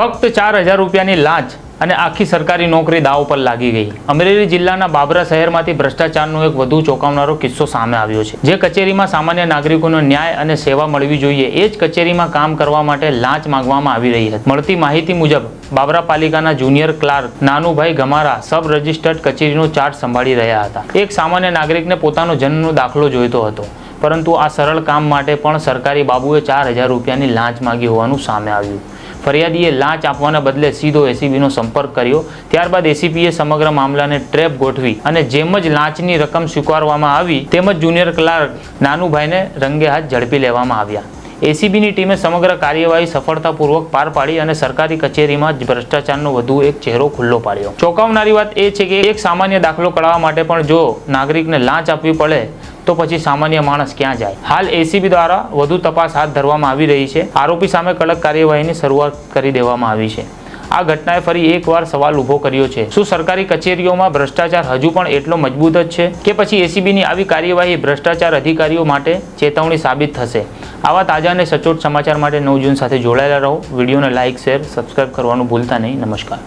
ફક્ત 4000 રૂપિયાની લાંચ અને આખી સરકારી નોકરી દાવ પર લાગી ગઈ। અમરેલી જિલ્લાના બાબરા શહેરમાંથી ભ્રષ્ટાચારનો એક વધુ ચોંકાવનારો કિસ્સો સામે આવ્યો છે। જે કચેરીમાં સામાન્ય નાગરિકોનો ન્યાય અને સેવા મળવી જોઈએ એ જ કચેરીમાં કામ કરવા માટે લાંચ માંગવામાં આવી રહી હતી। મળતી માહિતી મુજબ બાબરા પાલિકાના જુનિયર ક્લાર્ક નાનુભાઈ ગમારા સબ રજિસ્ટર્ડ કચેરીનો ચાર્જ સંભાળી રહ્યા હતા। એક સામાન્ય નાગરિકને પોતાનો જન્મનો દાખલો જોઈતો હતો, પરંતુ આ સરળ કામ માટે પણ સરકારી બાબુએ 4000 રૂપિયાની લાંચ માંગી હોવાનું સામે આવ્યું। ફરિયાદીએ લાંચ આપવાના બદલે સીધો એસીબીનો સંપર્ક કર્યો। ત્યારબાદ એસીબીએ સમગ્ર મામલાને ટ્રેપ ગોઠવી અને જેમ જ લાંચની રકમ સ્વીકારવામાં આવી તેમજ જુનિયર ક્લાર્ક નાનુભાઈને રંગે હાથ ઝડપી લેવામાં આવ્યા। એસીબીની ટીમે સમગ્ર કાર્યવાહી સફળતાપૂર્વક પાર પાડી અને સરકારી કચેરીમાં ભ્રષ્ટાચારનો વધુ એક ચહેરો ખુલ્લો પાડ્યો। ચોંકાવનારી વાત એ છે કે એક સામાન્ય દાખલો કઢાવવા માટે પણ જો નાગરિકને લાંચ આપવી પડે તો પછી સામાન્ય માણસ ક્યાં જાય? હાલ એસીબી દ્વારા વધુ તપાસ હાથ ધરવામાં આવી રહી છે। આરોપી સામે કડક કાર્યવાહીની શરૂઆત કરી દેવામાં આવી છે। આ ઘટનાએ ફરી એકવાર સવાલ ઊભો કર્યો છે, શું સરકારી કચેરીઓમાં ભ્રષ્ટાચાર હજુ પણ એટલો મજબૂત જ છે કે પછી એસીબીની આવી કાર્યવાહી ભ્રષ્ટાચાર અધિકારીઓ માટે ચેતવણી સાબિત થશે? આવા તાજા અને સચોટ સમાચાર માટે 9 જૂન સાથે જોડાયેલા રહો। વિડીયોને લાઇક, શેર, સબસ્ક્રાઇબ કરવાનું ભૂલતા નહીં। નમસ્કાર।